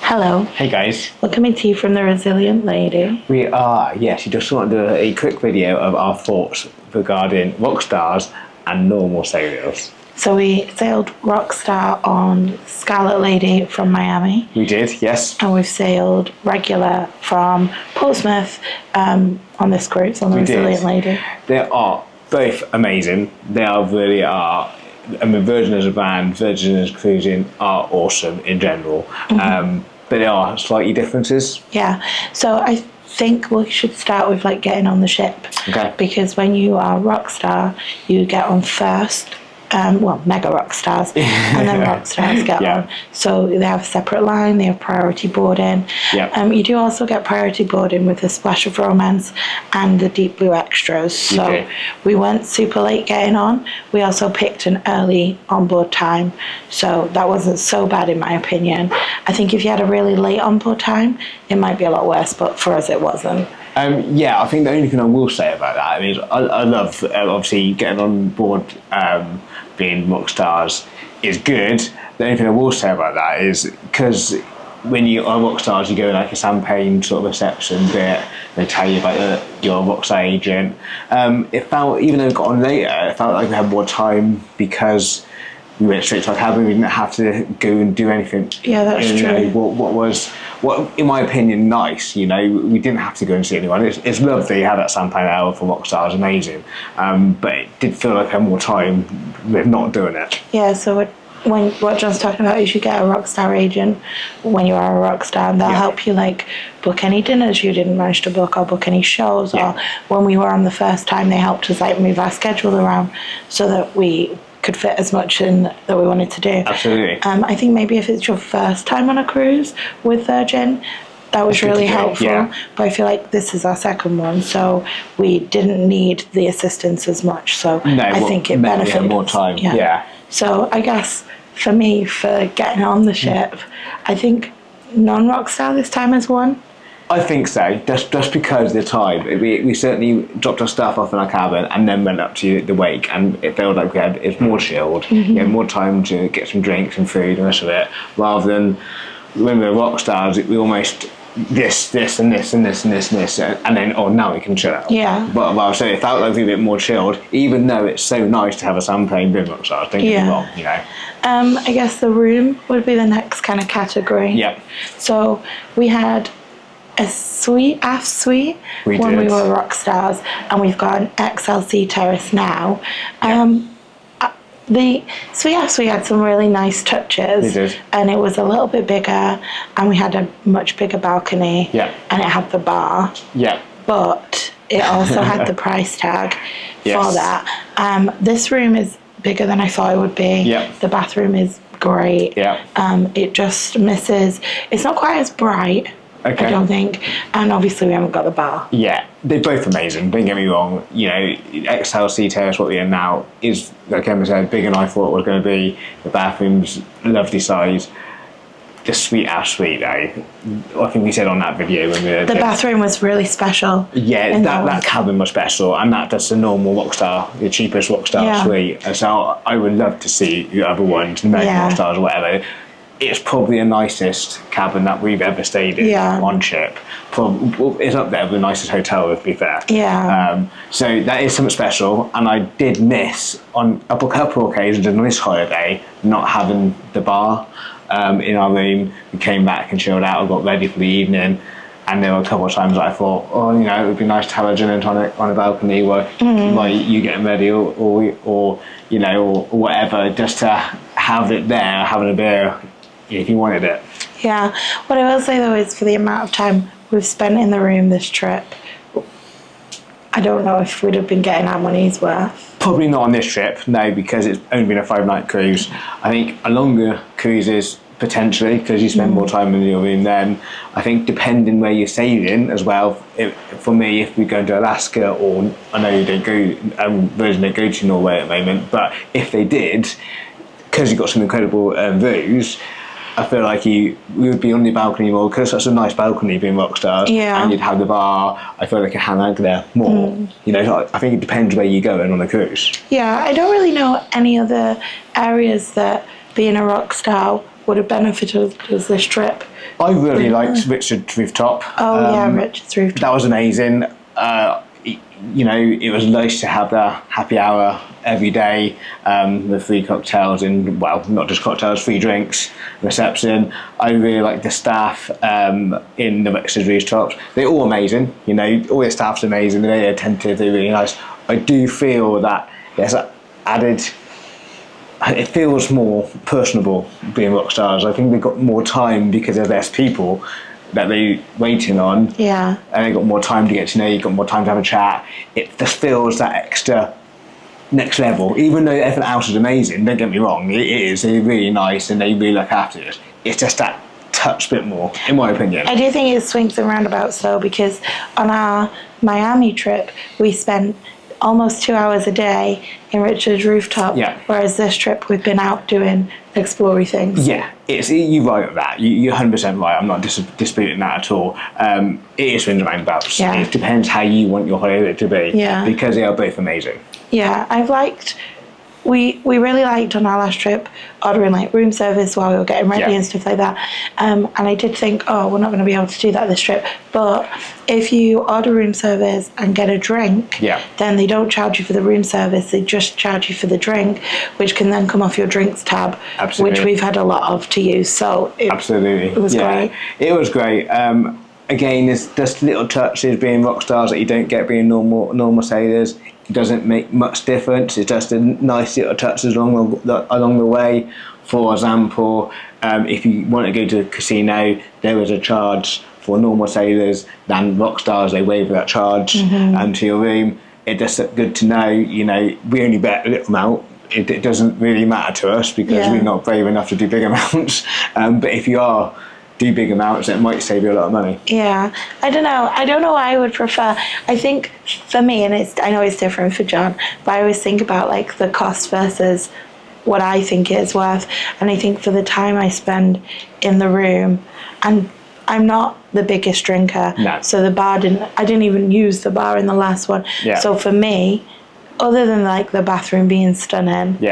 Hello. Hey guys. We're coming to you from the Resilient Lady. We are, yes, you just want to do a quick video of our thoughts regarding Rockstars and normal sailors. So we sailed Rockstar on Scarlet Lady from Miami. We did, yes. And we've sailed regular from Portsmouth on this cruise, on the Resilient Lady. They are both amazing. They really are. I mean, Virgin as a brand, Virgin as cruising are awesome in general. Mm-hmm. But there are slightly differences. Yeah. So I think we should start with getting on the ship. Okay. Because when you are Rockstar, you get on first. Mega Rockstars, and then Rockstars get on. So they have a separate line, they have priority boarding. Yep. You do also get priority boarding with a Splash of Romance and the Deep Blue Extras. So we weren't super late getting on. We also picked an early onboard time, so that wasn't so bad in my opinion. I think if you had a really late onboard time, it might be a lot worse, but for us it wasn't. I think the only thing I will say about that is I love, obviously, getting on board being Rockstars is good. The only thing I will say about that is because when you are Rockstars, you go like a champagne sort of reception bit, they tell you about your Rockstar agent. It felt, even though we got on later, it felt like we had more time because we went straight to our cabin. We didn't have to go and do anything. Yeah, that's true. What, in my opinion, nice. We didn't have to go and see anyone. It's lovely. Have that champagne hour for Rockstar is amazing. But it did feel like I had more time with not doing it. Yeah. So what John's talking about is you get a Rockstar agent when you are a Rockstar, and they'll help you book any dinners you didn't manage to book, or book any shows. Or when we were on the first time, they helped us move our schedule around so that we could fit as much in that we wanted to do. Absolutely. I think maybe if it's your first time on a cruise with Virgin, that was really helpful. Yeah. But I feel like this is our second one, so we didn't need the assistance as much. So I think it benefited more time. Yeah. So I guess for me, for getting on the ship, I think non-Rockstar this time has won. I think so, just because of the time. We certainly dropped our stuff off in our cabin and then went up to the wake, and it felt like it's more chilled. Mm-hmm. You had more time to get some drinks and food and the rest of it, rather than when we were Rockstars, we almost this and this and this and this and this, and then now we can chill out. Yeah. But so it felt like we were a bit more chilled, even though it's so nice to have a champagne being Rockstars. Don't get me wrong, I guess the room would be the next kind of category. Yep. So we had a aft suite when we were Rockstars, and we've got an XLC terrace now. The aft suite had some really nice touches, and it was a little bit bigger, and we had a much bigger balcony, and it had the bar, but it also had the price tag for that. This room is bigger than I thought it would be. The bathroom is great. It just misses, it's not quite as bright, I don't think, and obviously we haven't got the bar. Yeah, they're both amazing, don't get me wrong. XLC Terrace, what we are now, is, like Emma said, bigger than I thought it was going to be. The bathroom's lovely size. The suite, though, I think we said on that video when we were... The bathroom was really special. Yeah, that cabin was special, and that's the normal Rockstar, the cheapest Rockstar suite. So I would love to see the other ones, the American Rockstars or whatever. It's probably the nicest cabin that we've ever stayed in on ship. It's up there with the nicest hotel, to be fair. So that is something special, and I did miss on a couple of occasions on this holiday not having the bar in our room. We came back and chilled out and got ready for the evening, and there were a couple of times that I thought, it would be nice to have a gin and tonic on a balcony while you getting ready or whatever, just to have it there, having a beer if you wanted it. Yeah. What I will say though is, for the amount of time we've spent in the room this trip, I don't know if we'd have been getting our money's worth. Probably not on this trip, no, because it's only been a 5-night cruise. I think a longer cruise is potentially, because you spend more time in your room then. I think depending where you're sailing as well, for me, if we go to Alaska, or I know you don't go, Virgin don't go to Norway at the moment, but if they did, because you've got some incredible views, I feel like we would be on the balcony more, because that's a nice balcony being Rockstars, and you'd have the bar. I feel like a hang out there more. I think it depends where you're going on a cruise. Yeah, I don't really know any other areas that being a Rockstar would have benefited us this trip, I really liked Richard's Rooftop. Richard's Rooftop. That was amazing. It was nice to have the happy hour every day, the free cocktails and, well, not just cocktails, free drinks, reception. I really liked the staff in the Richard's Rooftops. They're all amazing, all the staff's amazing, they're very attentive, they're really nice. I do feel that there's added, it feels more personable being Rockstars. I think they've got more time because there's less people that they're waiting on. Yeah. And they've got more time to get to know you, got more time to have a chat. It just feels that extra next level. Even though everything else is amazing, don't get me wrong, it is. They're really nice and they really look after it. It's just that touch bit more, in my opinion. I do think it swings and roundabouts though, because on our Miami trip, we spent almost 2 hours a day in Richard's Rooftop, whereas this trip we've been out doing exploring things. Yeah, you're right with that. You're 100% right. I'm not disputing that at all. It is swings and roundabouts. Yeah. It depends how you want your holiday to be. Yeah. Because they are both amazing. Yeah, we really liked on our last trip ordering like room service while we were getting ready and stuff like that. And I did think, we're not going to be able to do that this trip. But if you order room service and get a drink, then they don't charge you for the room service. They just charge you for the drink, which can then come off your drinks tab, which we've had a lot of to use. So it was great. It was great. Again, there's just little touches being Rockstars that you don't get being normal sailors. It doesn't make much difference. It's just a nice little touches along the way. For example, if you want to go to a casino, there is a charge for normal sailors. Than Rockstars, they waive that charge to your room. It's just good to know. We only bet a little amount. It doesn't really matter to us because we're not brave enough to do big amounts. But if you do big amounts, it might save you a lot of money. Yeah, I don't know what I would prefer. I think for me, and I know it's different for John, but I always think about like the cost versus what I think it's worth. And I think for the time I spend in the room, and I'm not the biggest drinker, so I didn't even use the bar in the last one. So for me, other than like the bathroom being stunning,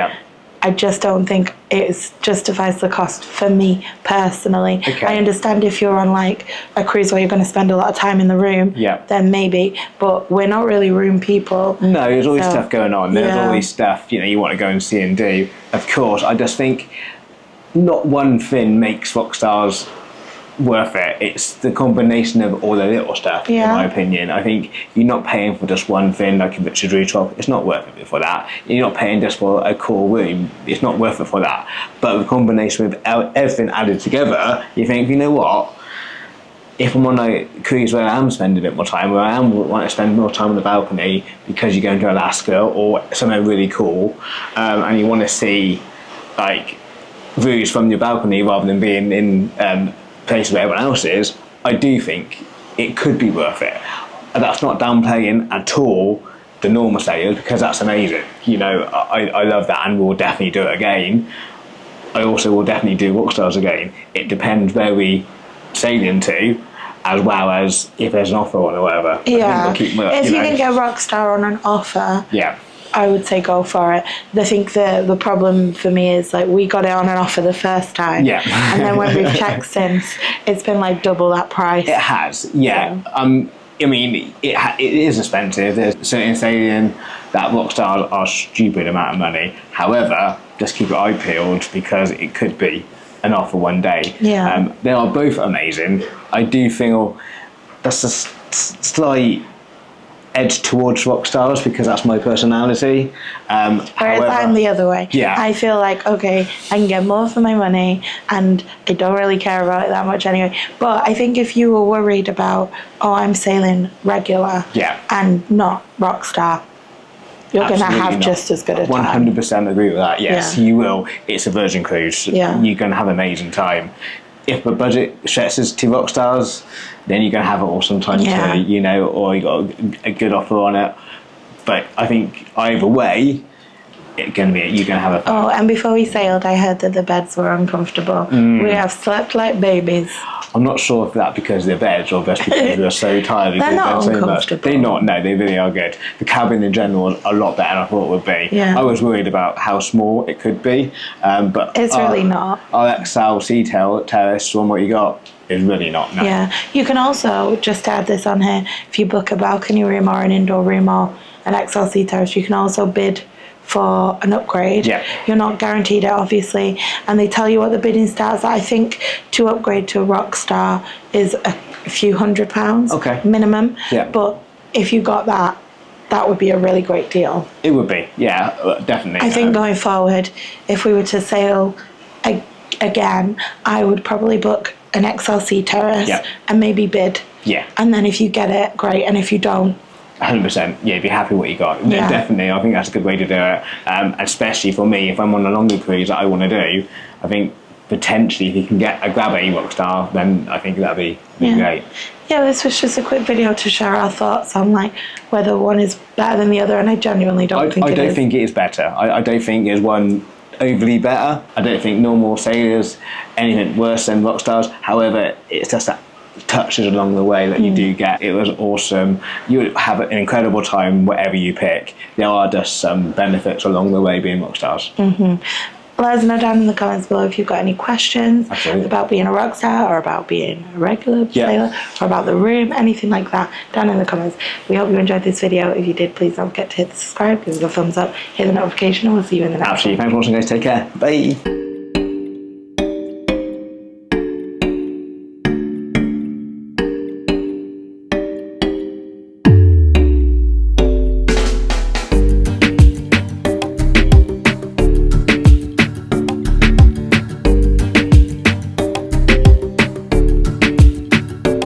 I just don't think it justifies the cost for me personally. Okay. I understand if you're on like a cruise where you're going to spend a lot of time in the room, then maybe, but we're not really room people. No, there's always stuff going on. There's always stuff you want to go and see and do. Of course, I just think not one thing makes Rockstars worth it. It's the combination of all the little stuff, in my opinion. I think you're not paying for just one thing like a Richard's Rooftop. It's not worth it for that. You're not paying just for a cool room. It's not worth it for that. But the combination of everything added together, you think, you know what? If I'm on a cruise where I am spending a bit more time, where I want to spend more time on the balcony because you're going to Alaska or somewhere really cool, and you want to see like views from your balcony rather than being in places where everyone else is, I do think it could be worth it. And that's not downplaying at all the normal sailors, because that's amazing. I love that, and we'll definitely do it again. I also will definitely do Rockstars again. It depends where we sail into, as well as if there's an offer on or whatever. Yeah, if you can get Rockstar on an offer, I would say go for it. I think the problem for me is like we got it on an offer the first time, and then when we've checked since, it's been like double that price. It has, I mean, it is expensive. There's certain saying that Rockstars are a stupid amount of money. However, just keep your eye peeled because it could be an offer one day. They are both amazing. I do feel that's a slight edge towards Rockstars because that's my personality. Whereas I'm the other way. I feel like, okay, I can get more for my money and I don't really care about it that much anyway. But I think if you were worried about, I'm sailing regular and not Rockstar, you're going to have just as good a time. 100% agree with that. Yes, you will. It's a Virgin cruise. You're going to have an amazing time. If the budget stretches to Rockstars, then you're going to have an awesome time too, or you got a good offer on it. But I think either way, you're going to have a fun. And before we sailed, I heard that the beds were uncomfortable. We have slept like babies. I'm not sure if that's because of the beds or just because we're so tired. They're not uncomfortable. They're not, no, they really are good. The cabin in general is a lot better than I thought it would be. I was worried about how small it could be, but it's really not. Our XL Sea Terrace, one what you got, is really not nice. Yeah, you can also, just add this on here, if you book a balcony room or an indoor room or an XLC terrace, you can also bid for an upgrade. Yeah. You're not guaranteed it, obviously, and they tell you what the bidding starts at. I think to upgrade to a Rockstar is a few £100 minimum. Yeah. But if you got that, that would be a really great deal. It would be, yeah, definitely. I think going forward, if we were to sail again, I would probably book an XLC terrace and maybe bid. Yeah. And then if you get it, great. And if you don't, 100%, yeah, be happy what you got. Yeah. Definitely, I think that's a good way to do it. Especially for me, if I'm on a longer cruise that I want to do, I think potentially if you can grab a Rockstar, then I think that'd be great. Yeah, this was just a quick video to share our thoughts on like whether one is better than the other, and I genuinely don't think it is. I don't think it is better. I don't think there's one overly better. I don't think normal sailors anything worse than Rockstars. However, it's just that touches along the way that you do get. It was awesome. You have an incredible time whatever you pick. There are just some benefits along the way being Rockstars. Let us know down in the comments below if you've got any questions about being a Rockstar or about being a regular sailor or about the room, anything like that, down in the comments. We hope you enjoyed this video. If you did, please don't forget to hit the subscribe, give us a thumbs up, hit the notification, and we'll see you in the next one. Absolutely. Thanks for watching, guys. Take care. Bye.